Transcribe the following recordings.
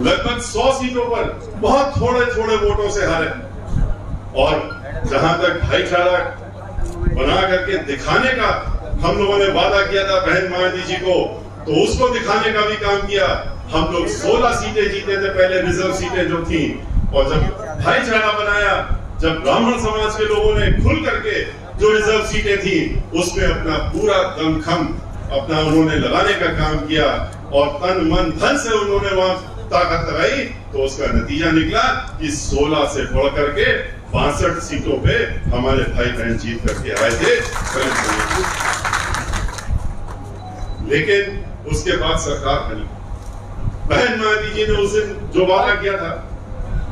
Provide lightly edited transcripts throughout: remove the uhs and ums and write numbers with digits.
लगभग 100 सीटों पर बहुत थोड़े थोड़े वोटों से हारे। और जहां तक भाईचारा बना करके दिखाने का हम लोगों ने वादा किया था बहन मायावती जी को, तो उसको दिखाने का भी काम किया। हम लोग 16 सीटें जीते थे पहले, रिजर्व सीटें जो थी। और जब भाईचारा बनाया, जब ब्राह्मण समाज के लोगों ने खुल करके जो रिजर्व सीटें थी उसमें अपना पूरा दमखम अपना उन्होंने लगाने का काम किया और तन मन धन से उन्होंने वहां ताकत लगाई, तो उसका नतीजा निकला कि 16 से बढ़ करके 62 सीटों पे हमारे भाई बहन जीत करके आए थे। लेकिन उसके बाद सरकार बनी। बहन मायावती जी ने उस दिन जो वादा किया था,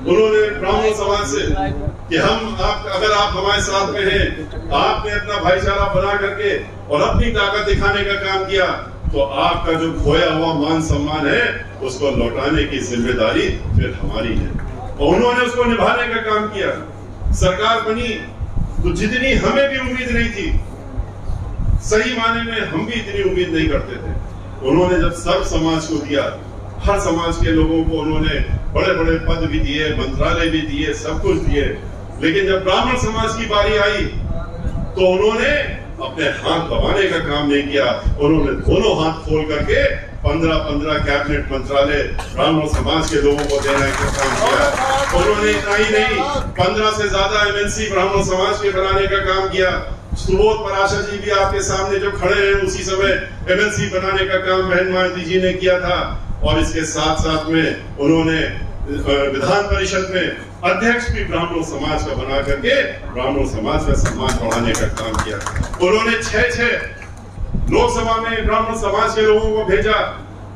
उन्होंने ब्राह्मण समाज से कि अगर आप हमारे साथ में हैं, आपने अपना भाईचारा बना करके और अपनी ताकत दिखाने का काम किया, तो आपका जो खोया हुआ मान सम्मान है उसको लौटाने की जिम्मेदारी फिर हमारी है। और उन्होंने उसको निभाने का काम किया। सरकार बनी तो जितनी हमें भी उम्मीद नहीं थी, सही माने में हम भी इतनी उम्मीद नहीं करते थे, उन्होंने जब सर्व समाज को दिया, हर समाज के लोगों को उन्होंने बड़े बड़े पद भी दिए, मंत्रालय भी दिए, सब कुछ दिए। लेकिन जब ब्राह्मण समाज की बारी आई तो उन्होंने अपने हाथ दबाने का काम नहीं किया। उन्होंने दोनों हाथ खोल करके 15-15 कैबिनेट मंत्रालय ब्राह्मण समाज के लोगों को देने का काम किया। उन्होंने इतना ही नहीं, 15 से ज्यादा एमएनसी ब्राह्मण समाज के बनाने का काम किया। सुबोध पराशर जी भी आपके सामने जो खड़े हैं, उसी समय एमएनसी बनाने का काम बहन मायावती जी ने किया था। और इसके साथ साथ में उन्होंने विधान परिषद में अध्यक्ष भी ब्राह्मण समाज का बना करके ब्राह्मण समाज का सम्मान बढ़ाने का काम किया। उन्होंने 6 लोकसभा में ब्राह्मण समाज के लोगों को भेजा।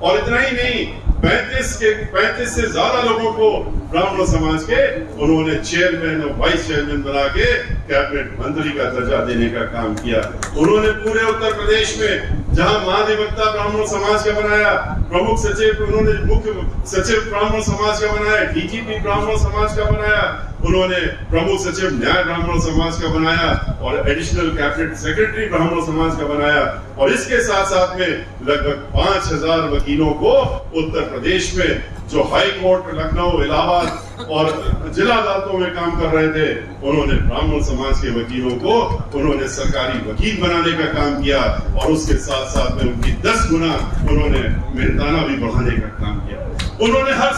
और इतना ही नहीं, 35 से ज्यादा लोगों को ब्राह्मण समाज के उन्होंने चेयरमैन और वाइस चेयरमैन बना के कैबिनेट मंत्री का दर्जा देने का काम किया। उन्होंने पूरे उत्तर प्रदेश में जहां महाधिवक्ता ब्राह्मण समाज का बनाया, प्रमुख सचिव उन्होंने मुख्य सचिव ब्राह्मण समाज का बनाया, डीजीपी ब्राह्मण समाज का बनाया, उन्होंने प्रमुख सचिव न्याय ब्राह्मण समाज का बनाया और एडिशनल कैबिनेट सेक्रेटरी ब्राह्मण समाज का बनाया। और इसके साथ साथ में लगभग 5000 वकीलों को उत्तर प्रदेश में जो हाई कोर्ट लखनऊ, इलाहाबाद और जिला अदालतों में काम कर रहे थे, उन्होंने ब्राह्मण समाज के वकीलों को उन्होंने सरकारी वकील बनाने का काम किया। और उसके साथ साथ में उनकी 10 गुना उन्होंने मेहनताना भी बढ़ाने का काम किया। उन्होंने हर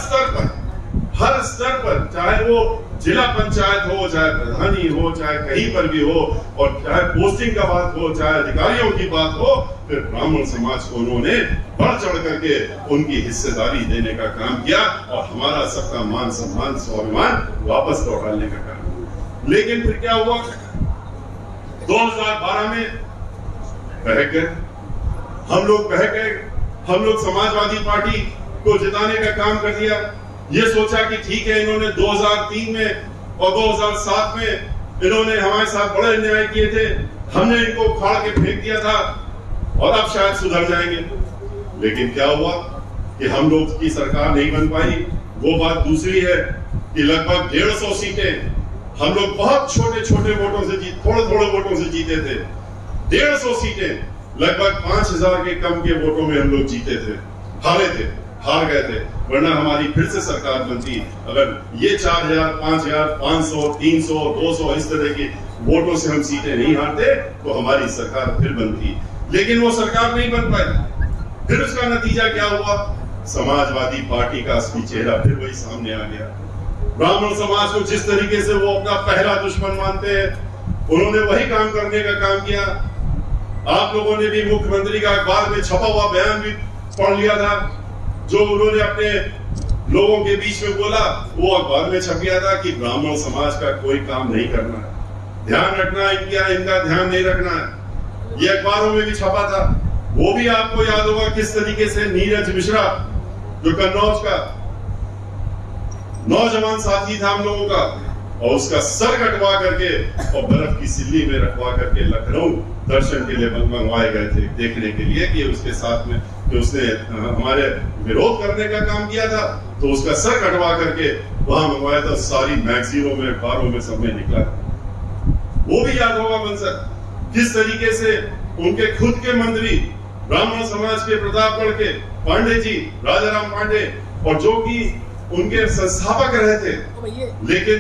स्तर पर चाहे वो जिला पंचायत हो, चाहे प्रधानी हो, चाहे कहीं पर भी हो, और चाहे पोस्टिंग का बात हो, चाहे अधिकारियों की बात हो, फिर ब्राह्मण समाज को उन्होंने बढ़ चढ़ करके उनकी हिस्सेदारी देने का काम किया और हमारा सबका मान सम्मान स्वाभिमान वापस लौटाने का काम। लेकिन फिर क्या हुआ, 2012 में बहक गए हम लोग समाजवादी पार्टी को जिताने का काम कर दिया। ये सोचा कि ठीक है, इन्होंने 2003 में और 2007 में इन्होंने हमारे साथ बड़े अन्याय किए थे, हमने इनको उखाड़ के फेंक दिया था और अब शायद सुधर जाएंगे। लेकिन क्या हुआ कि हम लोग की सरकार नहीं बन पाई। वो बात दूसरी है कि लगभग 150 सीटें हम लोग बहुत छोटे वोटों से थोड़े वोटों से जीते थे। 150 सीटें लगभग 5000 के कम के वोटों में हम लोग जीते थे, हार गए थे। वरना हमारी फिर से सरकार बनती, अगर ये 4000, 5000, 500, 300, 200 इस तरह के वोटों से हम सीटें नहीं हारते तो हमारी सरकार फिर बनती। लेकिन वो सरकार नहीं बन पाई। फिर उसका नतीजा क्या हुआ, समाजवादी पार्टी का असली चेहरा फिर वही सामने आ गया। ब्राह्मण समाज को जिस तरीके से वो अपना पहला दुश्मन मानते हैं, उन्होंने वही काम करने का काम किया। आप लोगों ने भी मुख्यमंत्री का अखबार में छपा हुआ बयान भी पढ़ लिया था, जो उन्होंने अपने लोगों के बीच में बोला। वो अखबार में छप गया था कि ब्राह्मण समाज का कोई काम नहीं करना है, ध्यान रखना इनका ध्यान नहीं रखना है। ये अखबारों में भी छपा था। वो भी आपको याद होगा किस तरीके से नीरज मिश्रा, जो कन्नौज का नौजवान साथी था हम लोगों का, और उसका सर कटवा करके और बर्फ की सिल्ली में रखवा करके लखनऊ दर्शन के लिए मंगवाए गए थे, देखने के लिए कि उसके साथ में कि उसने हमारे विरोध करने का काम किया था, तो उसका सर कटवा करके वहां मंगवाया था। सारी मैगजीनों में, अखबारों में, सब में निकला। वो भी याद होगा मंजर, किस तरीके से उनके खुद के मंत्री ब्राह्मण समाज के प्रतापगढ़ के पांडे जी, राजाराम पांडे, और जो कि उनके संस्थापक रहे थे, लेकिन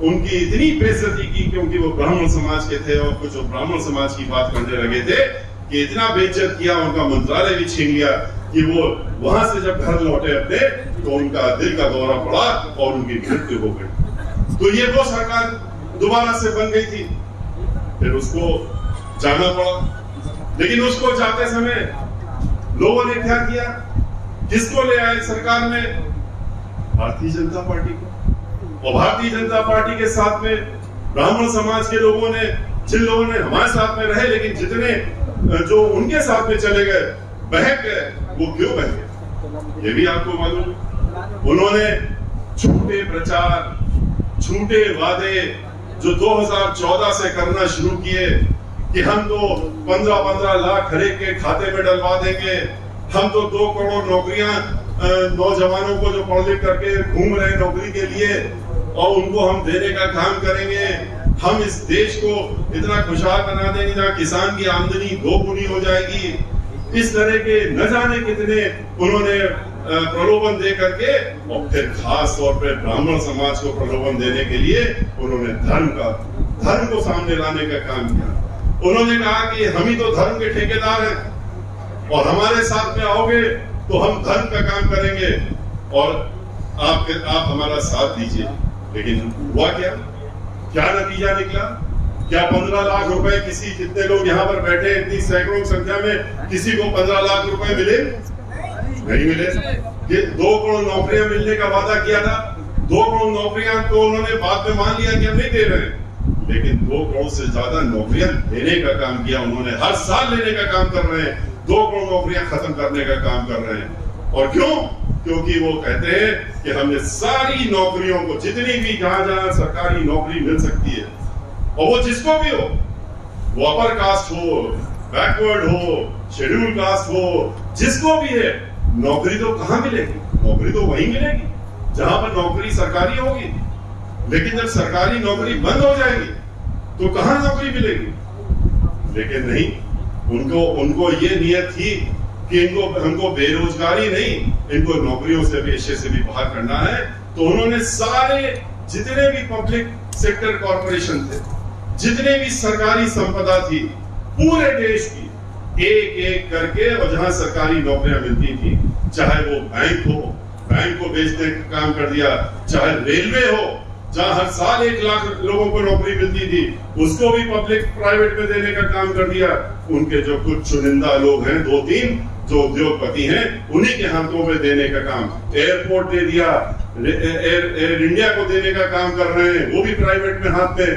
उनकी इतनी बेइज्जती की क्योंकि वो ब्राह्मण समाज के थे और कुछ ब्राह्मण समाज की बात करने लगे थे कि इतना बेइज्जत किया, उनका मंत्रालय भी छीन लिया कि वो वहां से जब घर लौटे अपने तो उनका दिल का दौरा पड़ा और उनकी मृत्यु हो गई। तो ये वो सरकार दोबारा से बन गई थी, फिर उसको जाना पड़ा। लेकिन उसको जाते समय लोगों ने क्या किया, किसको ले आए सरकार में? भारतीय जनता पार्टी को। और भारतीय जनता पार्टी के साथ में ब्राह्मण समाज के लोगों ने, जिन लोगों ने हमारे साथ में रहे लेकिन जितने जो उनके साथ में चले गए, बहक गए, वो क्यों बह गए ये भी आपको मालूम है। उन्होंने झूठे प्रचार, झूठे वादे जो 2014 से करना शुरू किए कि हम तो 15-15 लाख हर एक के खाते में डलवा देंगे, हम तो 2 करोड़ नौकरियां नौजवानों को जो पढ़ लिख करके घूम रहे नौकरी के लिए और उनको हम देने का काम करेंगे, हम इस देश को इतना खुशहाल बना देंगे जहाँ किसान की आमदनी 2 गुनी हो जाएगी। इस तरह के न जाने कितने उन्होंने प्रलोभन दे करके और फिर खास तौर पे ब्राह्मण समाज को प्रलोभन देने के लिए उन्होंने धर्म को सामने लाने का काम किया। उन्होंने कहा कि हम ही तो धर्म के ठेकेदार हैं और हमारे साथ में आओगे तो हम धर्म का काम करेंगे और आप हमारा साथ दीजिए। लेकिन हुआ क्या नतीजा निकला? क्या 15 लाख रुपए किसी, जितने लोग यहाँ पर बैठे इतनी सैकड़ों संख्या में, किसी को 15 लाख रुपए मिले? नहीं मिले। ये 2 करोड़ नौकरियां मिलने का वादा किया था, 2 करोड़ नौकरियां तो उन्होंने बाद में मान लिया कि हम नहीं दे रहे, लेकिन 2 करोड़ से ज्यादा नौकरियां देने का काम किया उन्होंने। हर साल लेने का काम कर रहे हैं, 2 करोड़ नौकरियां खत्म करने का काम कर रहे हैं। और क्यों? क्योंकि वो कहते हैं कि हमने सारी नौकरियों को, जितनी भी जहां सरकारी नौकरी मिल सकती है, और वो जिसको भी हो, वो अपर कास्ट हो, बैकवर्ड हो, शेड्यूल कास्ट हो, जिसको भी है, नौकरी तो कहां मिलेगी? नौकरी तो वहीं मिलेगी जहां पर नौकरी सरकारी होगी। लेकिन जब सरकारी नौकरी बंद हो जाएगी तो कहां नौकरी मिलेगी? लेकिन नहीं, उनको ये नियत थी कि हमको बेरोजगारी नहीं, इनको नौकरियों से, पेशे से भी बाहर करना है। तो उन्होंने सारे जितने भी पब्लिक सेक्टर कॉर्पोरेशन थे, जितने भी सरकारी संपदा थी पूरे देश की, एक करके, और जहां सरकारी नौकरियां मिलती थी, चाहे वो बैंक को बेचने का काम कर दिया, चाहे रेलवे हो जहां हर साल 1 लाख लोगों को नौकरी मिलती थी, उसको भी पब्लिक प्राइवेट में देने का काम कर दिया। उनके जो कुछ चुनिंदा लोग हैं, 2-3 जो उद्योगपति हैं, उन्हीं के हाथों में देने का काम। एयरपोर्ट दे दिया, एयर इंडिया को देने का काम कर रहे हैं, वो भी प्राइवेट में हाथ में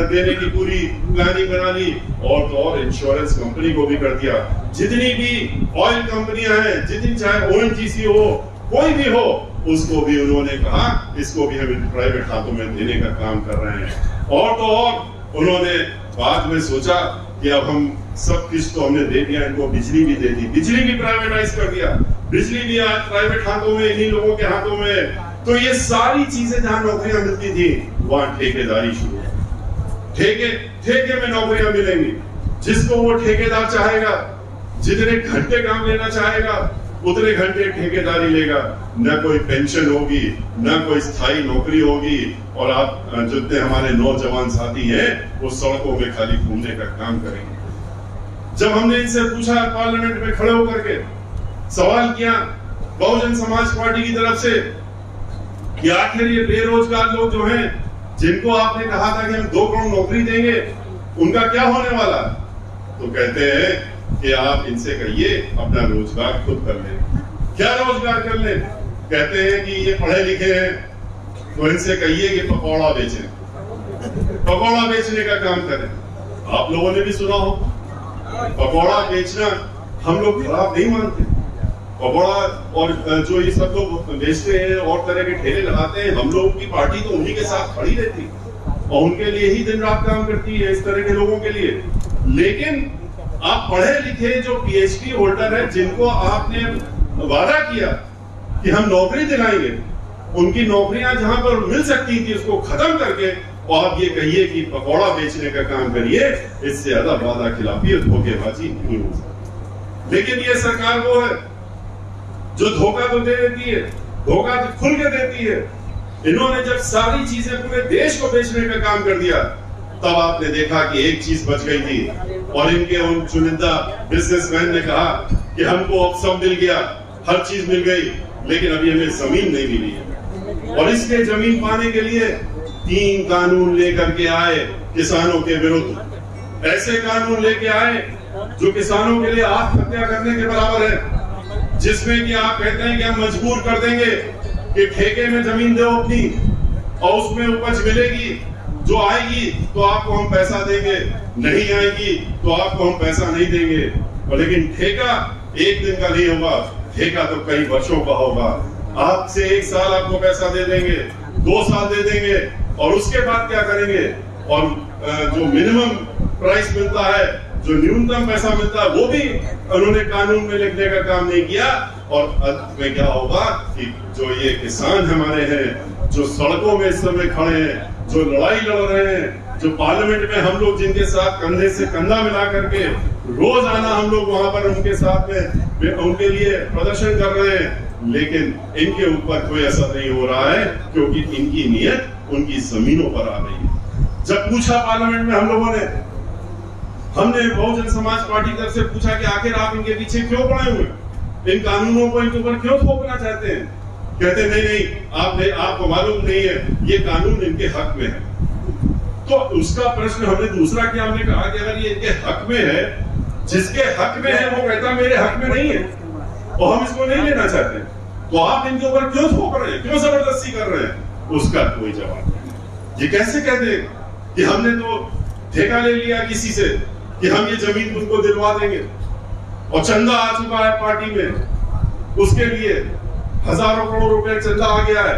देने की पूरी प्लानिंग बना ली। और तो और इंश्योरेंस कंपनी को भी कर दिया। जितनी भी ऑयल कंपनियां हैं, जितनी, चाहे ONGC हो, कोई भी हो, उसको भी उन्होंने कहा इसको भी हम प्राइवेट हाथों में देने का काम कर रहे हैं। और तो और उन्होंने बाद में सोचा कि अब हम सब किस्त तो हमने दे दिया, इनको बिजली भी दे दी, बिजली भी प्राइवेटाइज कर दिया, बिजली भी आज प्राइवेट हाथों में, इन्हीं लोगों के हाथों में। तो ये सारी चीजें जहां नौकरियां मिलती थी, वहां ठेकेदारी शुरू। ठेके में नौकरियां मिलेंगी, जिसको वो ठेकेदार चाहेगा, जितने घंटे काम लेना चाहेगा उतने घंटे ठेकेदारी लेगा। न कोई पेंशन होगी, न कोई स्थायी नौकरी होगी, और आप जितने हमारे नौजवान साथी हैं वो सड़कों में खाली घूमने का काम करेंगे। जब हमने इनसे पूछा पार्लियामेंट में खड़े होकर के सवाल किया बहुजन समाज पार्टी की तरफ से कि आखिर ये बेरोजगार लोग जो हैं, जिनको आपने कहा था कि हम 2 करोड़ नौकरी देंगे, उनका क्या होने वाला? तो कहते हैं कि आप इनसे कहिए अपना रोजगार खुद कर लें। क्या रोजगार कर लें? कहते हैं कि ये पढ़े लिखे हैं, तो इनसे कहिए कि पकौड़ा बेचें, पकौड़ा बेचने का काम करें। आप लोगों ने भी सुना हो, पकौड़ा बेचना हम लोग खराब नहीं मानते। पकौड़ा और जो ये सब लोग बेचते हैं और तरह के ठेले लगाते हैं, हम लोगों की पार्टी तो उन्हीं के साथ खड़ी रहती और उनके लिए ही दिन रात काम करती है, इस तरह के लोगों के लिए। लेकिन आप पढ़े लिखे जो PhD होल्डर है, जिनको आपने वादा किया कि हम नौकरी दिलाएंगे, उनकी नौकरियां जहां पर मिल सकती थी उसको खत्म करके, और आप ये कहिए कि पकौड़ा बेचने का काम करिए, इससे ज्यादा वादा खिलाफी और धोखेबाजी नहीं हो सकती। लेकिन ये सरकार वो है जो धोखा तो दे देती है, धोखा खुल के देती है। इन्होंने जब सारी चीजें पूरे देश को बेचने का काम कर दिया, तब आपने देखा कि एक चीज बच गई थी, और इनके उन चुनिंदा बिजनेसमैन ने कहा कि हमको अब सब मिल गया, हर चीज मिल गई, लेकिन अभी हमें जमीन नहीं मिली है। और इसलिए जमीन पाने के लिए 3 कानून लेकर के आए किसानों के विरुद्ध। ऐसे कानून लेके आए जो किसानों के लिए आत्महत्या करने के बराबर है, जिसमें कि आप कहते हैं कि हम मजबूर कर देंगे कि ठेके में जमीन दो अपनी, और उसमें उपज मिलेगी, जो आएगी तो आपको हम पैसा देंगे, नहीं आएगी तो आपको हम पैसा नहीं देंगे। और लेकिन ठेका एक दिन का नहीं होगा, ठेका तो कई वर्षों का होगा। आपसे 1 साल आपको पैसा दे देंगे, 2 साल दे देंगे, और उसके बाद क्या करेंगे? और जो मिनिमम प्राइस मिलता है, जो न्यूनतम पैसा मिलता है, वो भी उन्होंने कानून में लिखने का काम नहीं किया। और अंत में क्या होगा कि जो ये किसान हमारे हैं, जो सड़कों में इस समय खड़े हैं, जो लड़ाई लड़ रहे हैं, जो पार्लियामेंट में हम लोग जिनके साथ कंधे से कंधा मिला करके रोज आना हम लोग वहां पर उनके साथ में उनके लिए प्रदर्शन कर रहे हैं, लेकिन इनके ऊपर कोई असर नहीं हो रहा है, क्योंकि इनकी नीयत उनकी जमीनों पर आ रही है। जब पूछा पार्लियामेंट में हम लोगों ने, हमने बहुजन समाज पार्टी की तरफ से पूछा कि आखिर आप इनके पीछे क्यों पड़े हुए, इन कानूनों को इनके ऊपर क्यों थोपना चाहते हैं? कहते नहीं, आपको मालूम नहीं है, ये कानून इनके हक में है। तो उसका प्रश्न हमने दूसरा किया, हमने कहा कि अगर ये इनके हक में है, जिसके हक में है वो कहता मेरे हक में नहीं है और हम इसको नहीं लेना चाहते, तो आप इनके ऊपर क्यों थोप रहे हैं, क्यों जबरदस्ती कर रहे हैं? उसका कोई जवाब नहीं। ये कैसे कह दे कि हमने तो ठेका ले लिया किसी से कि हम ये जमीन उनको दिलवा देंगे, और चंदा आ चुका है पार्टी में, उसके लिए हजारों करोड़ रुपए चंदा आ गया है,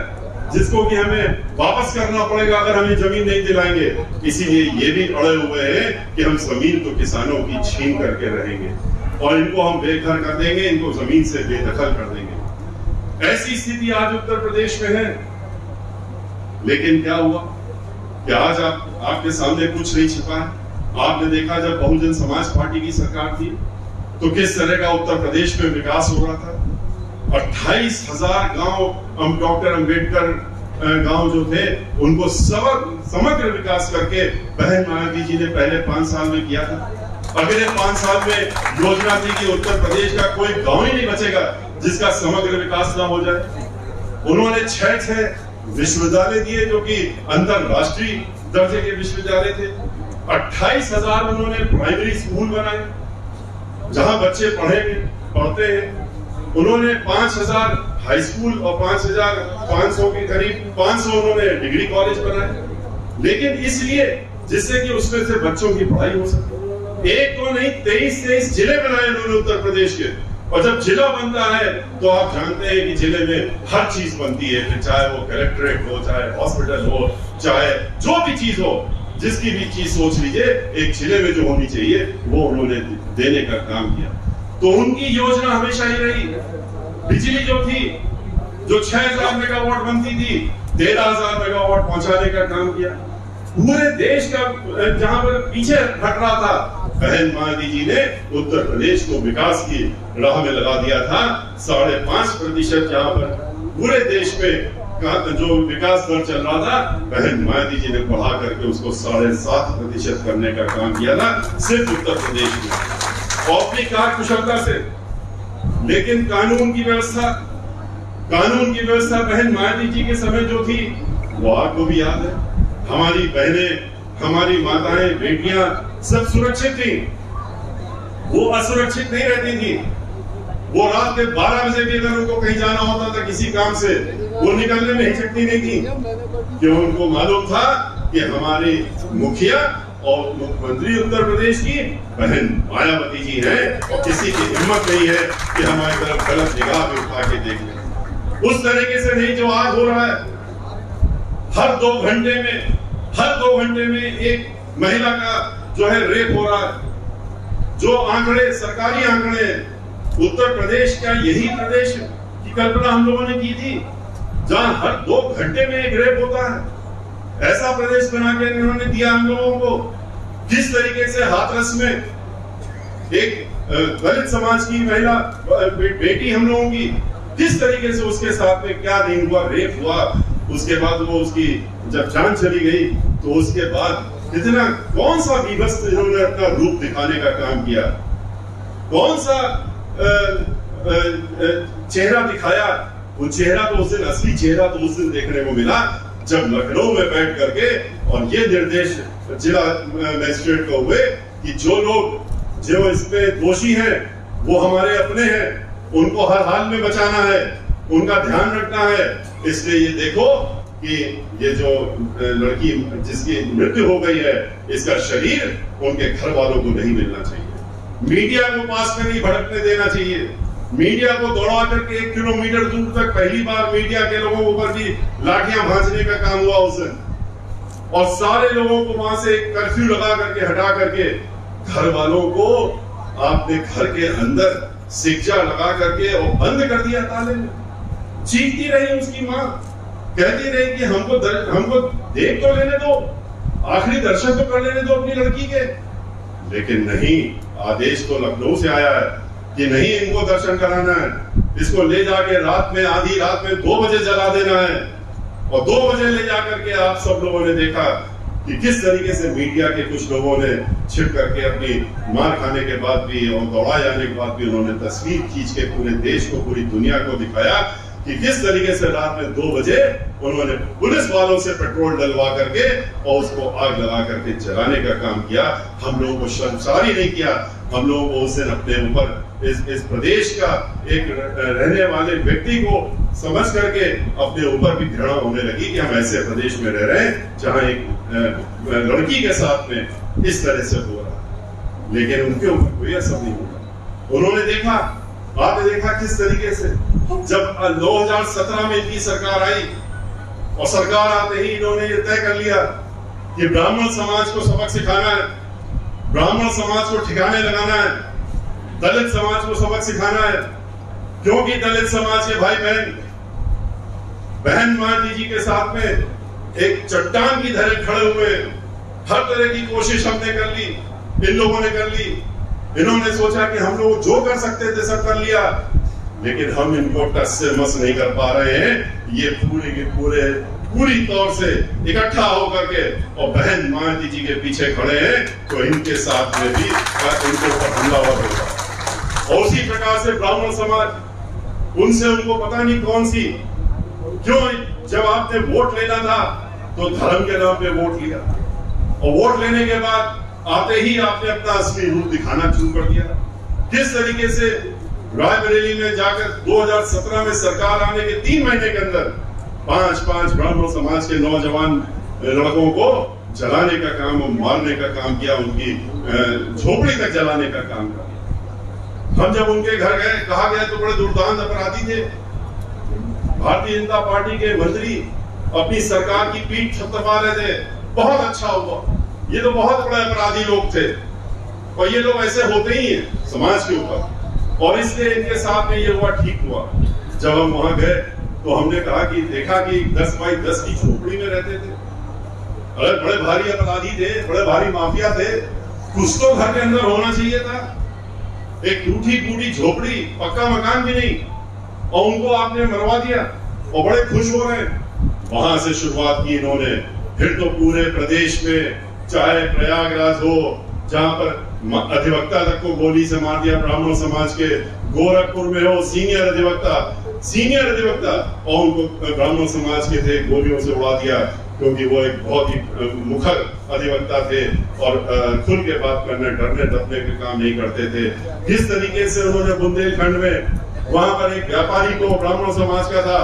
जिसको कि हमें वापस करना पड़ेगा अगर हमें जमीन नहीं दिलाएंगे। इसीलिए ये भी अड़े हुए हैं कि हम जमीन तो किसानों की छीन करके रहेंगे और इनको हम बेघर कर देंगे, इनको जमीन से बेदखल कर देंगे। ऐसी स्थिति आज उत्तर प्रदेश में है। लेकिन क्या हुआ कि आज आपके सामने कुछ नहीं छिपा है। आपने देखा जब बहुजन समाज पार्टी की सरकार थी तो किस तरह का उत्तर प्रदेश में विकास हो रहा था। 28,000 गांव डॉक्टर अंबेडकर गांव जो थे उनको समग्र विकास करके बहन मायावती जी ने पहले 5 साल में किया था। अगले 5 साल में योजना थी कि उत्तर प्रदेश का कोई गांव ही नहीं बचेगा जिसका समग्र विकास ना हो जाए। उन्होंने 6 विश्वविद्यालय दिए जो कि अंतरराष्ट्रीय दर्जे के विश्वविद्यालय थे। 28,000 उन्होंने प्राइमरी स्कूल बनाए जहां बच्चे पढ़ते हैं। उन्होंने 5,000 हाई स्कूल और 5,500 के करीब 500 उन्होंने डिग्री कॉलेज बनाए, लेकिन इसलिए जिससे कि उसमें से बच्चों की पढ़ाई हो सके। एक तो नहीं 23 जिले बनाए उन्होंने उत्तर प्रदेश के। और जब जिला बनता है तो आप जानते हैं कि जिले में हर चीज बनती है, फिर चाहे वो कलेक्ट्रेट हो, चाहे हॉस्पिटल हो, चाहे जो भी चीज हो, जिसकी भी चीज सोच लीजिए एक जिले में जो होनी चाहिए वो उन्होंने देने का काम किया। तो उनकी योजना हमेशा ही रही, बिजली जो थी जो 6,000 मेगावाट बनती थी 13,000 मेगावाट पहुंचाने का काम किया। पूरे देश का जहां पर पीछे हट रहा था, बहन मायावती जी ने उत्तर प्रदेश को विकास की राह में लगा दिया था। 5.5% जहां पर पूरे देश में जो विकास दर चल रहा था, बहन मायावती जी ने बढ़ा करके उसको 7.5% करने का काम किया था सिर्फ उत्तर प्रदेश में, और अपनी कारकुशलता से। लेकिन कानून की व्यवस्था बहन मायावती जी के समय जो थी वो आपको भी याद है। हमारी बहनें, हमारी माताएं, बेटियां सब सुरक्षित थी, वो असुरक्षित नहीं रहती थी। वो रात के 12 बजे भी अगर उनको कहीं जाना होता था किसी काम से, वो निकलने में हिचकती नहीं थी, क्यों? उनको मालूम था कि हमारी मुखिया और मुख्यमंत्री उत्तर प्रदेश की बहन मायावती जी हैं और किसी की हिम्मत नहीं है कि हमारी तरफ गलत निगाह में उठा के देख ले। उस तरीके से नहीं जो आज हो रहा है। हर 2 घंटे में एक महिला का जो है रेप हो रहा है। जो आंकड़े, सरकारी आंकड़े, उत्तर प्रदेश का यही प्रदेश की कल्पना हम लोगों ने की थी जहां हर 2 घंटे में एक रेप होता है। ऐसा प्रदेश बना के इन्होंने दिया हम लोगों को। किस तरीके से हाथरस में एक दलित समाज की महिला बेटी हम लोगों की किस तरीके से उसके साथ में क्या नहीं हुआ, रेप हुआ, उसके बाद वो उसकी जब जान चली गई तो उसके बाद इतना कौन सा विभत्स इन्होंने अपना रूप दिखाने का काम किया, कौन सा चेहरा दिखाया। वो चेहरा तो उस दिन, असली चेहरा तो उस दिन देखने को मिला जब लखनऊ में बैठ करके और ये निर्देश जिला मजिस्ट्रेट को हुए कि जो लोग जो इसमें दोषी हैं वो हमारे अपने हैं, उनको हर हाल में बचाना है, उनका ध्यान रखना है। इसलिए ये देखो कि ये जो लड़की जिसकी मृत्यु हो गई है, इसका शरीर उनके घर वालों को नहीं मिलना चाहिए। मीडिया को पास में नहीं भड़कने देना चाहिए। मीडिया को दौड़ा करके 1 किलोमीटर दूर तक पहली बार मीडिया के लोगों के ऊपर भी लाठियां भांजने का काम हुआ उस दिन, और सारे लोगों को वहां से कर्फ्यू लगा करके हटा करके घर वालों को आपने घर के अंदर शिक्षा लगा करके और बंद कर दिया ताले में। चीखती रही उसकी माँ, कहती रही कि हमको देख तो लेने दो, आखिरी दर्शन तो कर लेने दो अपनी लड़की के। लेकिन नहीं, आदेश तो लखनऊ से आया है कि नहीं, इनको दर्शन कराना है, इसको ले जाके रात में, आधी रात में 2 बजे जला देना है। और 2 बजे ले जाकर के आप सब लोगों ने देखा कि किस तरीके से मीडिया के कुछ लोगों ने छिप करके अपनी मार खाने के बाद भी और दौड़ा जाने के बाद भी उन्होंने तस्वीर खींच के पूरे देश को, पूरी दुनिया को दिखाया कि किस तरीके से रात में 2 बजे उन्होंने पुलिस वालों से पेट्रोल डलवा करके और उसको आग लगा करके जलाने का काम किया। हम लोगों को शर्मसार ही नहीं किया। हम लोगों को उस दिन अपने ऊपर इस प्रदेश का एक रहने वाले व्यक्ति को समझ करके अपने ऊपर भी घृणा होने लगी कि हम ऐसे प्रदेश में रह रहे हैं जहां एक लड़की के साथ में इस तरह से हो रहा है। लेकिन उनके ऊपर कोई असर नहीं हुआ। उन्होंने देखा, आपने देखा किस तरीके से जब 2017 में इनकी सरकार आई और सरकार आते ही इन्होंने ये तय कर लिया कि ब्राह्मण समाज को सबक सिखाना है, ब्राह्मण समाज को ठिकाने लगाना है, दलित समाज को सबक सिखाना है। क्योंकि दलित समाज के भाई बहन मायावती जी के साथ में एक चट्टान की तरह खड़े हुए, हर तरह की कोशिश हमने कर ली, इन लोगों ने कर ली। इन्होंने सोचा कि हम लोग जो कर सकते थे सब कर लिया, लेकिन हम इनको टस से मस नहीं कर पा रहे हैं। ये पूरे के पूरी तौर से इकट्ठा होकर के और बहन मायावती जी के पीछे खड़े हैं, तो इनके साथ में भी इनके ऊपर हमलावर होगा। और उसी प्रकार से ब्राह्मण समाज, उनसे उनको पता नहीं कौन सी, क्यों जब आपने वोट लेना था तो धर्म के नाम पे वोट लिया, और वोट लेने के बाद आते ही आपने अपना असली रूप दिखाना शुरू कर दिया। किस तरीके से रायबरेली में जाकर 2017 में सरकार आने के 3 महीने के अंदर 5 ब्राह्मण समाज के नौजवान लड़कों को जलाने का काम और मारने का काम किया, उनकी झोपड़ी तक जलाने का काम किया। हम जब उनके घर गए, कहा गया तो बड़े दुर्दांत अपराधी थे। भारतीय जनता पार्टी के मंत्री अपनी सरकार की पीठ थपथपा रहे थे, बहुत अच्छा हुआ, ये तो बहुत बड़े अपराधी लोग थे, और ये लोग ऐसे होते ही हैं समाज के ऊपर, और इसलिए इनके साथ में ये हुआ, ठीक हुआ। जब हम वहां गए तो हमने कहा कि देखा कि 10 बाई 10 की झोपड़ी में रहते थे, बड़े भारी अपराधी थे, बड़े भारी माफिया थे, कुछ तो घर के अंदर होना चाहिए था। एक टूटी फूटी झोपड़ी, पक्का मकान भी नहीं, और उनको आपने मरवा दिया और बड़े खुश हो रहे हैं। वहां से शुरुआत की इन्होंने, फिर तो पूरे प्रदेश में, चाहे प्रयागराज हो जहां पर अधिवक्ता तक को गोली से मार दिया ब्राह्मण समाज के, गोरखपुर में हो सीनियर अधिवक्ता और उनको ब्राह्मण समाज के थे, गोलियों से उड़ा दिया, क्योंकि वो एक बहुत ही मुखर अधिवक्ता थे और खुल के बात करने, डरने दबने के काम नहीं करते थे। किस तरीके से उन्होंने बुंदेलखंड में वहां पर एक व्यापारी को ब्राह्मण समाज का था,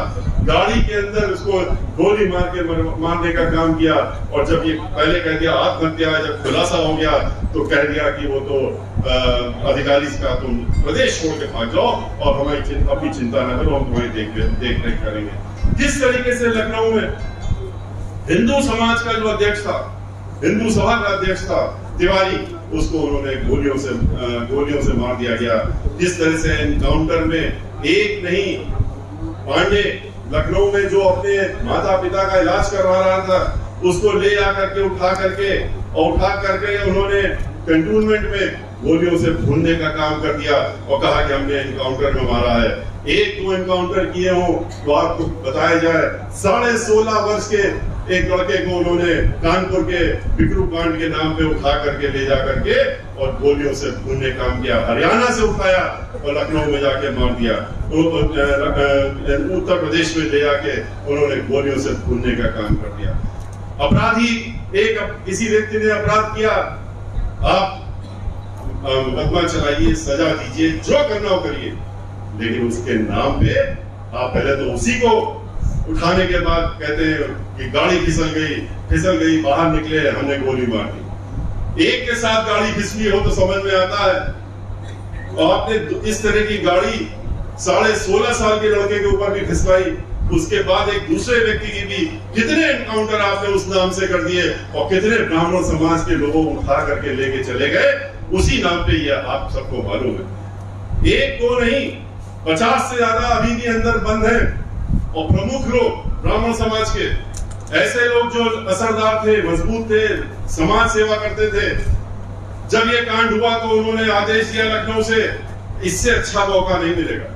गाड़ी के अंदर उसको गोली मार के मारने का काम किया, और जब ये पहले कह दिया आत्महत्या है, जब खुलासा हो गया तो कह दिया कि वो तो अधिकारी का तुम प्रदेश छोड़ के भाग जाओ और हमारी अपनी चिंता न करो, हम तुम्हारी देख रेख करेंगे। किस तरीके से लखनऊ में हिंदू समाज का जो अध्यक्ष था, हिंदू सभा का अध्यक्ष था तिवारी, उसको उन्होंने गोलियों से मार दिया गया। किस तरह से एनकाउंटर में एक नहीं, पांडे लखनऊ में जो अपने माता पिता का इलाज करवा रहा था, उसको ले आकर के उठा करके उन्होंने कैंटोनमेंट में गोलियों से भूनने का काम कर दिया और कहा कि हमने एनकाउंटर में मारा है। एक दो एनकाउंटर किए हो तो आपको बताया जाए 16.5 वर्ष के एक लड़के को उन्होंने कानपुर के बिकरू कांड के नाम पे उठा करके ले जा करके और गोलियों से भूनने काम किया। हरियाणा से उठाया और लखनऊ में जाके मार दिया। उत्तर प्रदेश में ले जाके उन्होंने गोलियों से भूनने का काम कर दिया। अपराधी एक किसी व्यक्ति ने अपराध किया, आप मुकदमा चलाइए, सजा दीजिए, जो करना हो करिए, लेकिन उसके नाम पे आप पहले तो उसी को उठाने के बाद कहते हैं कि गाड़ी फिसल गई, बाहर निकले, हमने गोली मार दी। एक के साथ गाड़ी फिसली हो तो समझ में आता है, और आपने इस तरह की गाड़ी 16.5 साल के लड़के के ऊपर भी फिसलाई, उसके बाद एक दूसरे व्यक्ति की भी कितने एनकाउंटर आपने उस नाम से कर दिए, और कितने ब्राह्मण समाज के लोगों को उठा करके लेके चले गए उसी नाम पे। ये आप सबको मालूम है, एक को नहीं 50 से ज्यादा अभी भी अंदर बंद है, और प्रमुख लोग ब्राह्मण समाज के ऐसे लोग जो असरदार थे, मजबूत थे, समाज सेवा करते थे। जब ये कांड हुआ तो उन्होंने आदेश दिया लखनऊ से, इससे अच्छा मौका नहीं मिलेगा,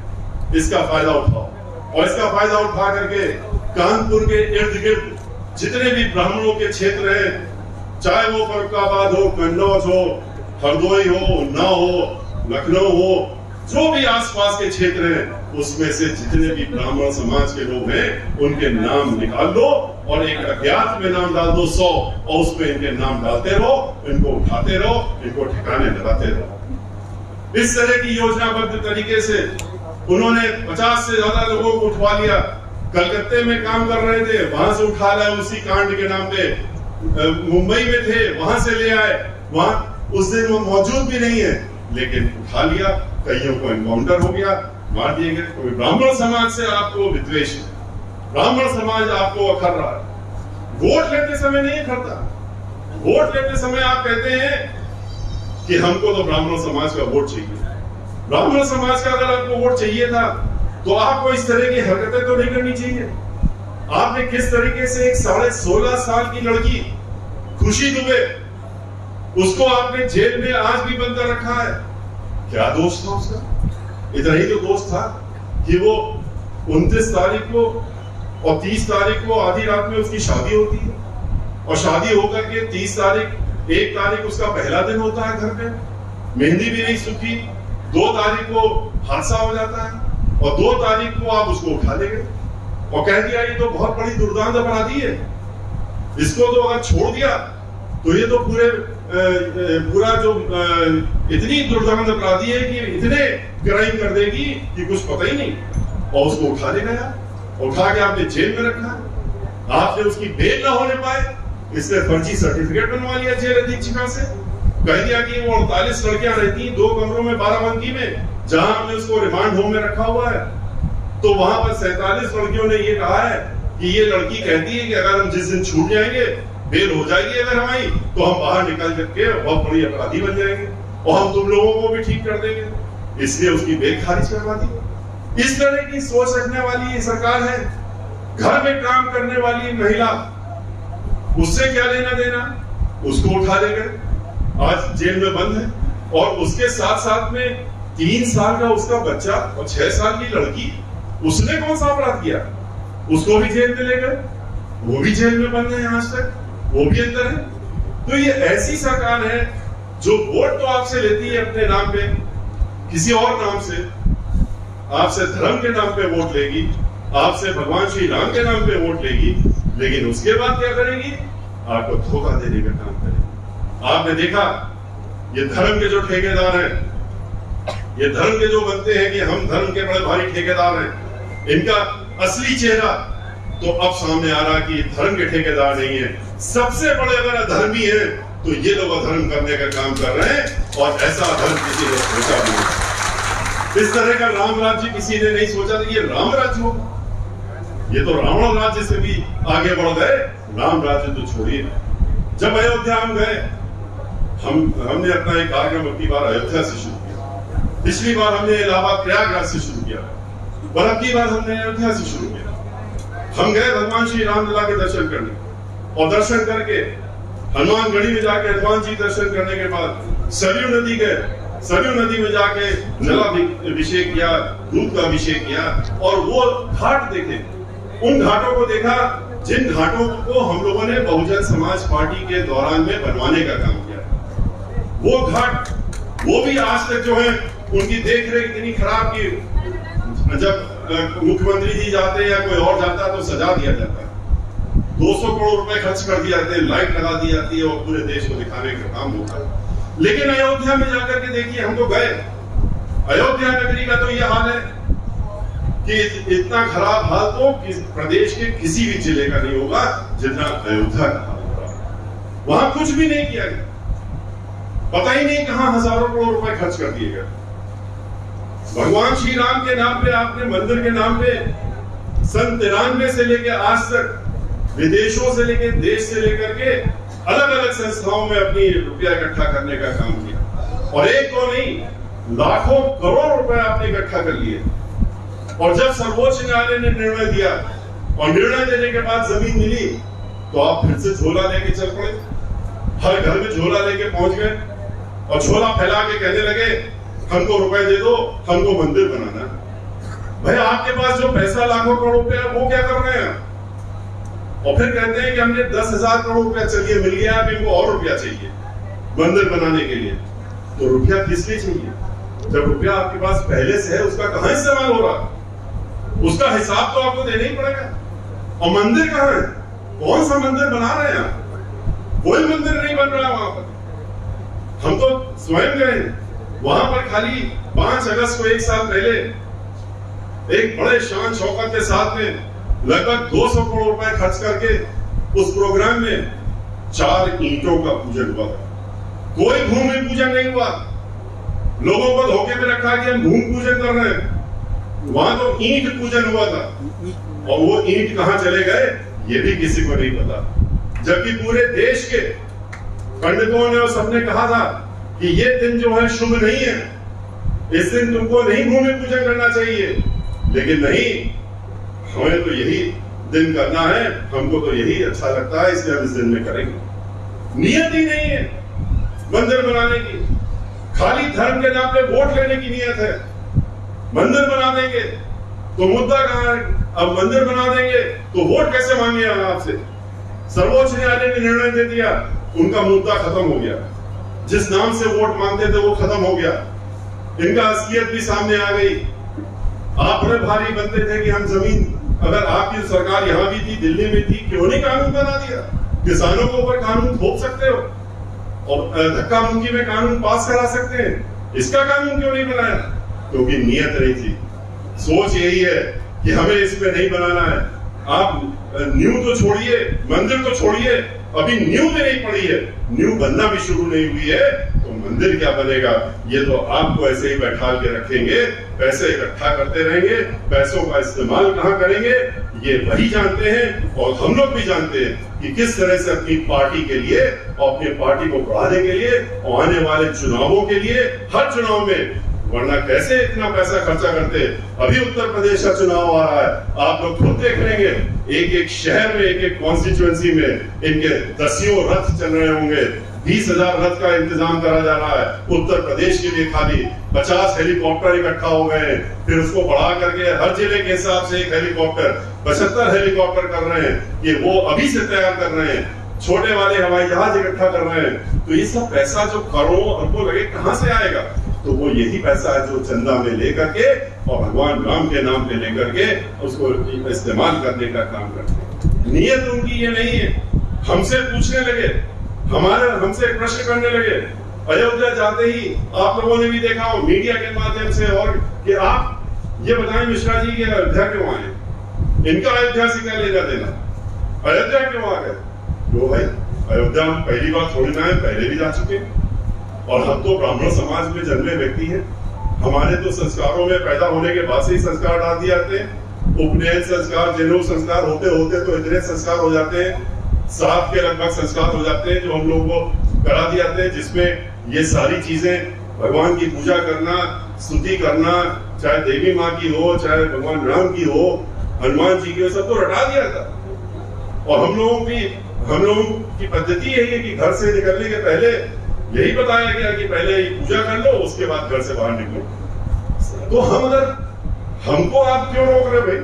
इसका फायदा उठाओ। और इसका फायदा उठा करके कानपुर के इर्द गिर्द जितने भी ब्राह्मणों के क्षेत्र हैं, चाहे वो फर्रुखाबाद हो, कन्नौज हो, हरदोई हो, उन्नाव हो, लखनऊ हो, जो भी आसपास के क्षेत्र हैं, उसमें से जितने भी ब्राह्मण समाज के लोग हैं उनके नाम निकाल लो और एक अज्ञात में नाम डाल दो 100, और उसमें इनके नाम डालते रहो, इनको उठाते रहो, इनको ठिकाने लगाते रहो। इस तरह की योजनाबद्ध तरीके से उन्होंने 50 से ज्यादा लोगों को उठवा लिया। कलकत्ते में काम कर रहे थे, वहां से उठा लाए उसी कांड के नाम पे। मुंबई में थे, वहां से ले आए, वहां उस दिन वो मौजूद भी नहीं है, लेकिन उठा लिया। कईयों को एनकाउंटर हो गया, मार दिए गए। कोई ब्राह्मण समाज से आपको विद्वेष है, ब्राह्मण समाज आपको अखर रहा है। वोट लेते समय नहीं करता, वोट लेते समय आप कहते हैं कि हमको तो ब्राह्मण समाज का वोट चाहिए। ब्राह्मण समाज का अगर आपको वोट चाहिए था तो आपको इस तरह की हरकतें तो नहीं करनी चाहिए। आपने किस तरीके से एक 16.5 साल की लड़की खुशी दुबे, उसको आपने जेल में आज भी बंद कर रखा है। क्या दोष था उसका? इतना ही तो दोष था कि वो 29 तारीख को और 30 तारीख को आधी रात में उसकी शादी होती है, और शादी होकर के 30 तारीख 1 तारीख उसका पहला दिन होता है घर पे, मेहंदी भी नहीं सूखी, 2 तारीख को हादसा हो जाता है, और 2 तारीख को आप उसको उठा ले गए और कह दिया ये तो बहुत बड़ी दुर्दांत अपराधी है, इसको तो अगर छोड़ दिया तो ये तो पूरा जो इतनी दुर्दांत अपराधी है कि इतने क्राइम कर देगी कि कुछ पता ही नहीं, और उसको उठा ले गया, उठा के आपने जेल में रखा। आपने उसकी बेल ना होने पाए इसलिए फर्जी सर्टिफिकेट बनवा लिया जेल अधीक्षिका से, कह दिया कि वो 48 लड़कियां रहती हैं 2 कमरों में 12 बंकी में, जहां हमने उसको रिमांड होम में रखा हुआ है, तो वहां पर 47 लड़कियों ने ये कहा है कि ये लड़की कहती है कि अगर हम जिस दिन छूट जाएंगे, बेल हो जाएगी अगर हमारी, तो हम बाहर निकल करके बहुत बड़ी अपराधी बन जाएंगे और हम तुम लोगों को भी ठीक कर देंगे, इसलिए उसकी बेल खारिज करवा दी। इस तरह की सोच रखने वाली ये सरकार है। घर में काम करने वाली महिला, उससे क्या लेना देना, उसको उठा ले गए, आज जेल में बंद है, और उसके साथ साथ में 3 साल का उसका बच्चा और 6 साल की लड़की, उसने कौन सा अपराध किया, उसको भी जेल में ले गए, वो भी जेल में बंद है आज तक, वो भी अंदर है। तो ये ऐसी सरकार है जो वोट तो आपसे लेती है अपने नाम पे, किसी और नाम से, आपसे धर्म के नाम पे वोट लेगी, आपसे भगवान श्री राम के नाम पे वोट लेगी, लेकिन उसके बाद क्या करेगी, आपको धोखा देने का काम करेगी। आपने देखा ये धर्म के जो ठेकेदार हैं, ये धर्म के जो बनते हैं कि हम धर्म के बड़े भारी ठेकेदार हैं, इनका असली चेहरा तो अब सामने आ रहा कि धर्म के ठेकेदार नहीं है, सबसे बड़े अगर अधर्मी है तो ये लोग अधर्म करने का काम कर रहे हैं, और ऐसा अधर्म किसी ने सोचा भी नहीं। इस तरह का राम राज्य किसी ने नहीं सोचा था ये राम राज्य हो, ये तो रावण राज्य से भी आगे बढ़ गए, राम राज्य तो छोड़िए। जब अयोध्या हम गए, हमने अपना एक कार्यक्रम अपनी बार अयोध्या से शुरू किया, पिछली बार हमने इलाहाबाद प्रयागराज से शुरू किया, और अब की बार हमने अयोध्या से शुरू किया। हम गए भगवान श्री रामलला के दर्शन करने, और दर्शन करके हनुमानगढ़ी में जाकर हनुमान जी दर्शन करने के बाद सरयू नदी गए, सरयू नदी में जाके जलाभिषेक किया, दूध का अभिषेक किया और वो घाट देखे, उन घाटों को देखा जिन घाटों को हम लोगों ने बहुजन समाज पार्टी के दौरान में बनवाने का काम किया। वो घाट वो भी आज तक जो है उनकी देखरेख इतनी खराब की जब मुख्यमंत्री जी जाते या कोई और जाता तो सजा दिया जाता है, 200 करोड़ रुपए खर्च कर दिए जाते हैं, लाइट लगा दी जाती है और पूरे देश को दिखाने का काम होता है। लेकिन अयोध्या में जाकर के देखिए, हम तो गए, अयोध्या नगरी का तो यह हाल है कि इतना खराब हाल तो प्रदेश के किसी भी जिले का नहीं होगा जितना अयोध्या का हाल हो रहा है। वहां कुछ भी नहीं किया गया, पता ही नहीं कहां हजारों करोड़ रुपए खर्च कर दिए गए। भगवान श्री राम के नाम पे, आपने मंदिर के नाम पे सन 93 से लेकर आज तक विदेशों से लेकर देश से लेकर के अलग अलग संस्थाओं में अपनी रुपया इकट्ठा करने का काम किया और एक तो नहीं, लाखों करोड़ रुपए आपने इकट्ठा कर लिए। और जब सर्वोच्च न्यायालय ने निर्णय दिया और निर्णय देने के बाद जमीन मिली तो आप फिर से झोला लेके चल पड़े, हर घर में झोला लेके पहुंच गए और झोला फैला के कहने लगे हमको रुपए दे दो, हमको मंदिर बनाना। भाई आपके पास जो पैसा लाखों करोड़ रुपया वो क्या कर रहे हैं? और फिर कहते हैं कि हमने 10,000 करोड़ रुपया चलिए मिल गया, अब इनको और रुपया चाहिए मंदिर बनाने के लिए। तो रुपया किस लिए चाहिए जब रुपया आपके पास पहले से है? उसका कहां इस्तेमाल हो रहा है? उसका हिसाब तो आपको देना ही पड़ेगा। और मंदिर कहां है? कौन सा मंदिर बना रहे हैं आप? कोई मंदिर नहीं बन रहा वहां पर। हम तो स्वयं गए वहां पर, खाली 5 अगस्त को एक साल पहले एक बड़े शान शौकत के साथ में लगभग 200 करोड़ रुपए खर्च करके उस प्रोग्राम में 4 ईंटों का पूजन हुआ था। कोई भूमि पूजन नहीं हुआ। लोगों को धोखे में रखा कि हम भूमि पूजन कर रहे हैं, वहां तो ईंट पूजन हुआ था। और वो ईंट कहां चले गए ये भी किसी को नहीं पता। जबकि पूरे देश के पंडितों ने और सबने कहा था कि ये दिन जो है शुभ नहीं है, इस दिन तुमको नहीं भूमि पूजन करना चाहिए। लेकिन नहीं, हमें तो यही दिन करना है, हमको तो यही अच्छा लगता है, इसलिए हम इस दिन में करेंगे। नियत ही नहीं है मंदिर बनाने की, खाली धर्म के नाम पे वोट लेने की नियत है। मंदिर बना देंगे तो मुद्दा कहां है? अब मंदिर बना देंगे तो वोट कैसे मांगे आपसे? सर्वोच्च न्यायालय ने निर्णय दे दिया, उनका मुद्दा खत्म हो गया। जिस नाम से वोट मांगते थे वो खत्म हो गया, इनका असलियत भी सामने आ गई। आप बड़े भारी बनते थे कि हम जमीन, अगर आपकी सरकार यहां भी थी, दिल्ली में थी, क्यों नहीं कानून बना दिया? किसानों के ऊपर कानून थोप सकते हो और धक्का मुक्की में कानून पास करा सकते हैं, इसका कानून क्यों नहीं बनाया? क्योंकि नियत नहीं थी। सोच यही है कि हमें इसमें नहीं बनाना है। आप न्यू तो छोड़िए, मंदिर तो छोड़िए, अभी न्यू भी नहीं पड़ी है, न्यू बनना भी शुरू नहीं हुई है, तो मंदिर क्या बनेगा? ये तो आपको ऐसे ही बैठा के रखेंगे, पैसे इकट्ठा करते रहेंगे, पैसों का इस्तेमाल कहां करेंगे ये वही जानते हैं और हम लोग भी जानते हैं कि किस तरह से अपनी पार्टी के लिए और अपनी पार्टी को बढ़ाने के लिए और आने वाले चुनावों के लिए, हर चुनाव में, वरना कैसे इतना पैसा खर्चा करते। अभी उत्तर प्रदेश का चुनाव आ रहा है, आप लोग खुद देख लेंगे, एक एक शहर में, एक एक कॉन्स्टिट्यूएंसी में इनके दसियों रथ चल रहे होंगे, 20,000 रथ का इंतजाम करा जा रहा है। उत्तर प्रदेश के लिए खाली 50 हेलीकॉप्टर इकट्ठा हो गए हैं, फिर उसको बढ़ा करके हर जिले के हिसाब से एक हेलीकॉप्टर, 75 हेलीकॉप्टर कर रहे हैं, ये वो अभी से तैयार कर रहे हैं। छोटे वाले हवाई जहाज इकट्ठा कर रहे हैं। तो ये सब पैसा जो करोड़ों अरबों लगे कहां से आएगा? तो वो यही पैसा है जो चंदा में लेकर के और भगवान राम के नाम पे लेकर के उसको इस्तेमाल करने का काम करते हैं। नियत उनकी ये नहीं है। हमसे पूछने लगे, हमसे प्रश्न करने लगे अयोध्या जाते ही, आप लोगों ने भी देखा हो मीडिया के माध्यम से, और कि आप ये बताएं मिश्रा जी के अयोध्या क्यों आए? इनका अयोध्या से क्या लेना देना? अयोध्या क्यों आ गए? लो भाई, अयोध्या हम पहली बार थोड़ी ना है, पहले भी जा चुके हैं। और हम तो ब्राह्मण समाज में जन्मे व्यक्ति हैं, हमारे तो संस्कारों में पैदा होने के बाद से ही संस्कार डाल दिए जाते हैं। उपनयन संस्कार, जनेऊ संस्कार होते होते तो इतने संस्कार हो जाते हैं, 7 के लगभग संस्कार हो जाते हैं जो हम लोग को करा दिए जाते हैं, जिसमें ये सारी चीजें, भगवान की पूजा करना, स्तुति करना, चाहे देवी माँ की हो, चाहे भगवान राम की हो, हनुमान जी की हो, सब तो रटा दिया था। और हम लोगों की पद्धति यही है कि घर से निकलने के पहले यही बताया गया कि पहले ही पूजा कर लो, उसके बाद घर से बाहर निकलो। तो हम अगर हमको आप क्यों रोक रहे भाई?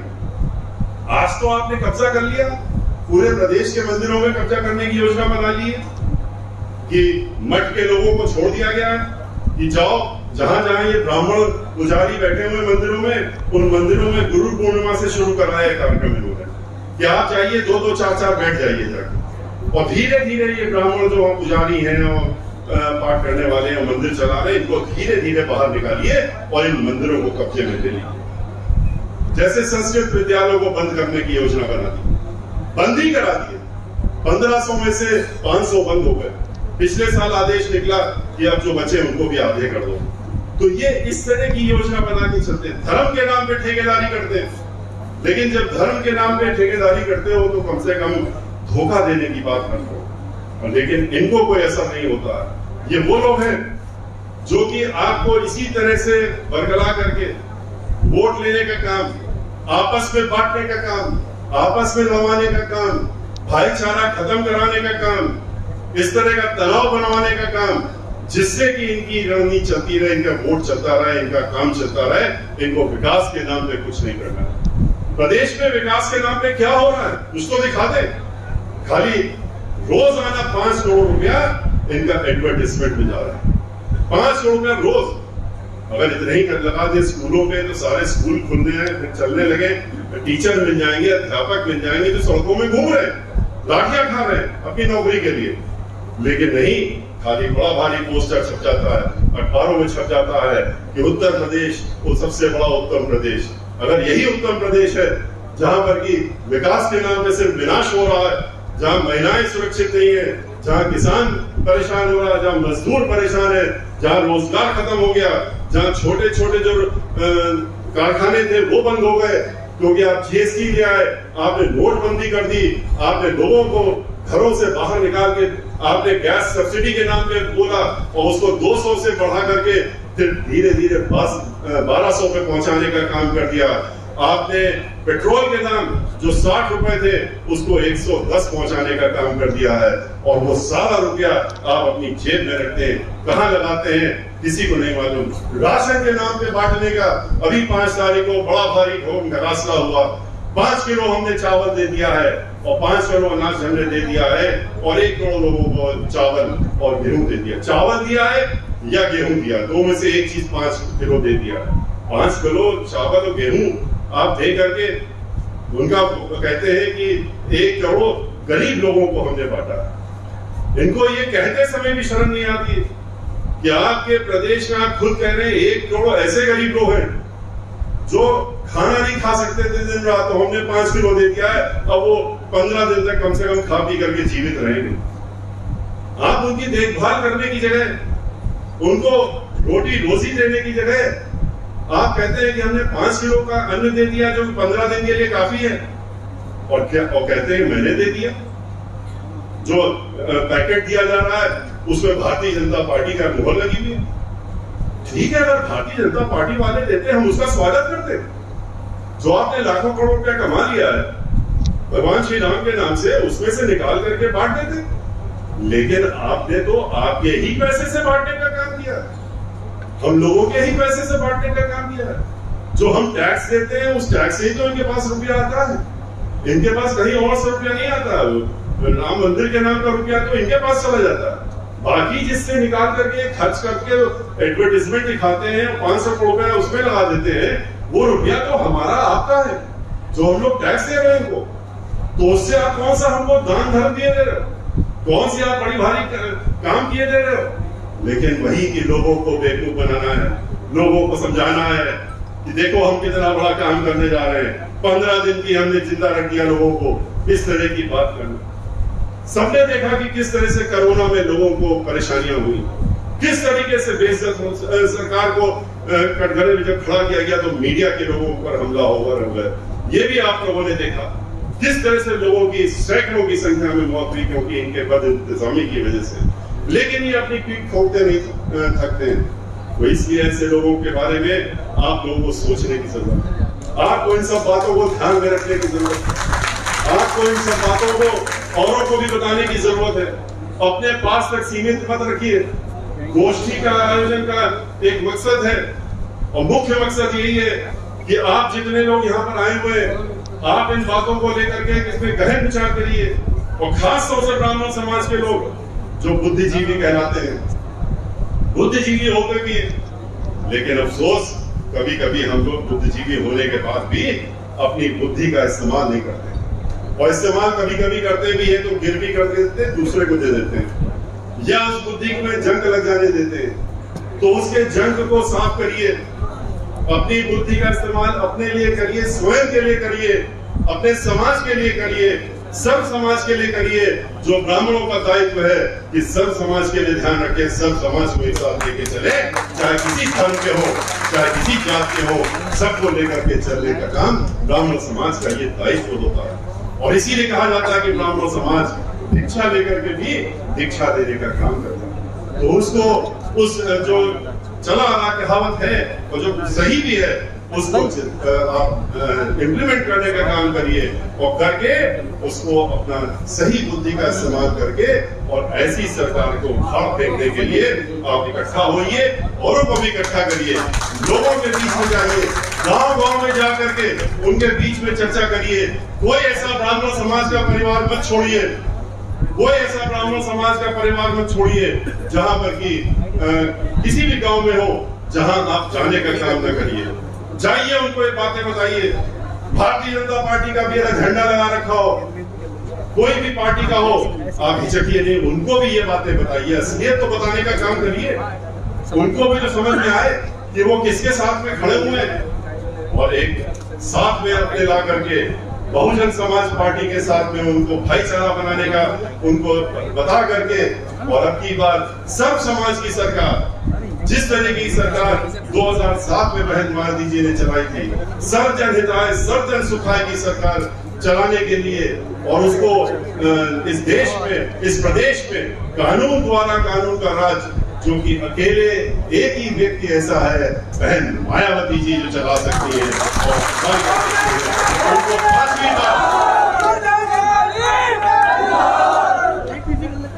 आज तो आपने कब्जा कर लिया, पूरे प्रदेश के मंदिरों में कब्जा करने की योजना बना ली है कि मठ के लोगों को छोड़ दिया गया है कि जाओ जहां जहां ये ब्राह्मण पुजारी बैठे हुए मंदिरों में, उन मंदिरों में गुरु पूर्णिमा से शुरू कराया कार्यक्रम इन्होंने कि आप जाइए 2-2 4-4 बैठ जाइए जाके, और धीरे धीरे ये ब्राह्मण जो पुजारी हैं और पाठ करने वाले हैं, मंदिर चला रहे, इनको धीरे धीरे बाहर निकालिए और इन मंदिरों को कब्जे में ले लीजिए। जैसे संस्कृत विद्यालयों को बंद करने की योजना बना दी, बंद ही करा दिए। 1500 में से 500 बंद हो गए। पिछले साल आदेश निकला कि अब जो बचे उनको भी आधे कर दो। तो ये इस तरह की योजना बना के चलते हैं। धर्म के नाम पे ठेकेदारी करते हैं, लेकिन जब धर्म के नाम पे ठेकेदारी करते हो तो कम से कम धोखा देने की बात करते हो, लेकिन इनको कोई असर नहीं होता। ये वो लोग हैं जो कि आपको इसी तरह से बरगला करके वोट लेने का काम, आपस में बांटने का काम, आपस में लड़वाने का काम, भाईचारा खत्म कराने का काम, इस तरह का तनाव बनवाने का काम, जिससे कि इनकी रणनीति चलती रहे, इनका वोट चलता रहे, इनका काम चलता रहे। इनको विकास के नाम पे कुछ नहीं करना है। प्रदेश में विकास के नाम पे क्या हो रहा है कुछ तो दिखा दे। खाली रोजाना 5 करोड़ रुपया इनका एडवर्टाइजमेंट में जा रहा है। 5 करोड़ रुपया रोज। अगर इतना ही लगा दे स्कूलों पे तो सारे स्कूल खुलने हैं, फिर चलने लगे, टीचर मिल जाएंगे, अध्यापक मिल जाएंगे, तो सड़कों में घूम रहे हैं, लाठियां खा रहे हैं अपनी नौकरी के लिए। लेकिन नहीं, खाली बड़ा भारी पोस्टर छप जाता है, अखबारों में छप जाता है कि उत्तर प्रदेश वो सबसे बड़ा उत्तम प्रदेश। अगर यही उत्तम प्रदेश है जहां पर कि विकास के नाम पे सिर्फ विनाश हो रहा है, जहां महिलाएं सुरक्षित नहीं है, जहां किसान परेशान हो रहा है, जहां मजदूर परेशान है, जहां रोजगार खत्म हो गया, जहां छोटे छोटे जो कारखाने थे वो बंद हो गए क्योंकि आप जीएसटी ले आए, आपने नोटबंदी कर दी, आपने लोगों को घरों से बाहर निकाल के आपने गैस सब्सिडी के नाम पे बोला और उसको 200 से बढ़ा करके फिर धीरे धीरे 1200 पे पहुंचाने का काम कर दिया। आपने पेट्रोल के दाम जो 60 रुपए थे उसको 110 पहुंचाने का काम कर दिया है, और वो सारा रुपया आप अपनी जेब में रखते हैं, कहां लगाते हैं किसी को नहीं मालूम। राशन के नाम पे बांटने का अभी 5 तारीख को बड़ा भारी फैसला हुआ। 5 किलो हमने चावल दे दिया है और 5 किलो अनाज हमने दे दिया है, और 1 करोड़ लोगों को चावल और गेहूं दे दिया। चावल दिया है या गेहूं दिया, दो में से एक चीज 5 किलो दे दिया है। 5 किलो चावल और गेहूं आप दे करके उनका कहते हैं कि 1 करोड़ गरीब लोगों को हमने बांटा। इनको ये कहते समय भी शर्म नहीं आती कि आपके प्रदेश में आप खुद कह रहे हैं 1 करोड़ ऐसे गरीब लोग हैं जो खाना नहीं खा सकते थे दिन रात, तो हमने 5 किलो दे दिया है, अब वो 15 दिन तक कम से कम खा पी करके जीवित रहेंगे। आप उनकी देखभाल करने की जगह, उनको रोटी रोजी देने की जगह आप कहते हैं कि हमने 5 किलो का अन्न दे दिया जो 15 दिन के लिए काफी है, और क्या और कहते हैं मैंने दे दिया। जो पैकेट दिया जा रहा है उसमें भारतीय जनता पार्टी का मुहर लगी हुई है। ठीक है, अगर भारतीय जनता पार्टी वाले देते हम उसका स्वागत करते। जो आपने लाखों करोड़ रुपया कमा लिया है भगवान श्री राम के नाम से, उसमें से निकाल करके बांट देते। लेकिन आपने तो आपके ही पैसे से बांटने का काम किया, हम लोगों के ही पैसे से बांटने का काम किया है। जो हम टैक्स देते हैं उस टैक्स से ही तो इनके पास रुपया आता है, इनके पास कहीं और से रुपया नहीं आता। राम मंदिर के नाम का रुपया तो इनके पास चला जाता है, बाकी जिससे निकाल करके खर्च करके एडवर्टाइजमेंट दिखाते हैं, 500 करोड़ रुपया उसमें लगा देते हैं, वो रुपया तो हमारा आपका है जो हम लोग टैक्स दे रहे हैं इनको। तो उससे आप कौन सा हमको दान धर्म दिए दे रहे हो, कौन सी आप बड़ी भारी काम किए दे रहे हो। लेकिन वही कि लोगों को बेवकूफ बनाना है, लोगों को समझाना है कि देखो हम कितना बड़ा काम करने जा रहे हैं, 15 दिन की हमने जिंदा रख दिया लोगों को, इस तरह की बात करना। सबने देखा कि किस तरह से कोरोना में लोगों को परेशानियां हुई, किस तरीके से बेइज्जत सरकार को कटघरे में जब खड़ा किया गया तो मीडिया के लोगों पर हमला होगा। ये भी आप लोगों ने देखा किस तरह से लोगों की सैकड़ों की संख्या में मौत हुई क्योंकि इनके बद इंतजामी की वजह से। लेकिन ये अपनी पीठ ठोकते नहीं थकते हैं। तो इसलिए ऐसे लोगों के बारे में आप लोगों को सोचने की जरूरत है, आपको इन सब बातों को ध्यान में रखने की जरूरत है, आपको इन सब बातों को औरों को भी बताने की जरूरत है। अपने पास तक सीमित मत रखिए, गोष्ठी का आयोजन का एक मकसद है और मुख्य मकसद यही है कि आप जितने लोग यहाँ पर आए हुए आप इन बातों को लेकर के इसमें गहन विचार करिए और खास तौर से ब्राह्मण समाज के लोग जो बुद्धिजीवी कहलाते हैं, बुद्धिजीवी होते भी हैं, लेकिन अफसोस कभी कभी हम लोग बुद्धिजीवी होने के बाद भी अपनी बुद्धि का इस्तेमाल नहीं करते और इस्तेमाल कभी कभी करते भी है तो गिर भी कर देते हैं, दूसरे को दे देते हैं या उस बुद्धि में जंग लग जाने देते हैं। तो उसके जंग को साफ करिए, अपनी बुद्धि का इस्तेमाल अपने लिए करिए, स्वयं के लिए करिए, अपने समाज के लिए करिए, सब समाज के लिए करिए। जो ब्राह्मणों का दायित्व है कि सब समाज के लिए ध्यान रखें, सब समाज को एक साथ लेके चले, चाहे किसी धर्म के हो चाहे किसी जात के हो, सबको लेकर के चलने का काम ब्राह्मण समाज का ये दायित्व होता है। और इसीलिए कहा जाता है कि ब्राह्मण समाज दीक्षा लेकर के भी दीक्षा देने का काम करता है। तो उसको उस जो चला आ रहा कहावत है और जो सही भी है उसको आप इम्प्लीमेंट करने का काम करिए और करके उसको अपना सही बुद्धि का इस्तेमाल करके और ऐसी सरकार को उखाड़ फेंकने के लिए आप इकट्ठा होइए, औरों को भी इकट्ठा करिए, लोगों के बीच में जाइए, गांव-गांव में जा करके उनके बीच में चर्चा करिए। कोई ऐसा ब्राह्मण समाज का परिवार मत छोड़िए, कोई ऐसा ब्राह्मण समाज का परिवार मत छोड़िए जहां पर कि किसी भी गांव में हो जहां आप जाने का काम न करिए। जाइए, उनको एक बातें बताइए। भारतीय जनता पार्टी का भी झंडा लगा रखा हो, कोई भी पार्टी का हो, आप हिचकिए नहीं, उनको भी ये बातें बताइए, असलियत तो बताने का काम करिए। उनको भी तो समझ में आए कि वो किसके साथ में खड़े हुए हैं और एक साथ में अपने ला करके बहुजन समाज पार्टी के साथ में उनको भाईचारा बनाने का उनको बता करके और अब की बार सब समाज की सरकार, जिस तरह की सरकार 2007 में बहन मायावती जी ने चलाई थी, सर्व जन हिताय सर्व जन सुखाय की सरकार चलाने के लिए और उसको इस देश में, इस प्रदेश में कानून द्वारा कानून का राज जो कि अकेले एक ही व्यक्ति ऐसा है बहन मायावती जी जो चला सकती है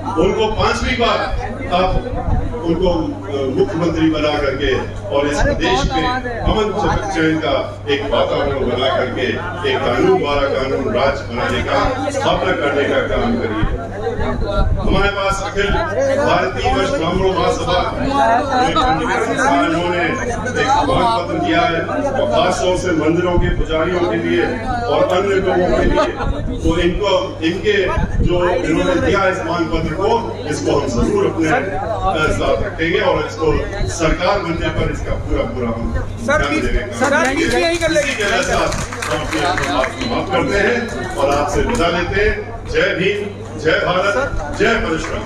और उनको 5वीं बार आप उनको मुख्यमंत्री बना करके और इस प्रदेश में अमन चैन का एक वातावरण बना करके एक कानून द्वारा कानून राज बनाने का स्थापना करने का काम करिए। हमारे पास अखिल भारतीय ब्राह्मण महासभा ने एक आह्वान पत्र दिया है और खास तौर से मंदिरों के पुजारियों के लिए और अन्य लोगों के लिए। तो इनको इनके जो इन्होंने दिया इस मांग पत्र को, इसको हम जरूर अपने साथ रखेंगे और इसको सरकार बनने पर इसका पूरा हम ध्यान देने का समाप्त करते हैं और आपसे विदा लेते हैं। जय भीम, जय भारत, जय परिश्रम।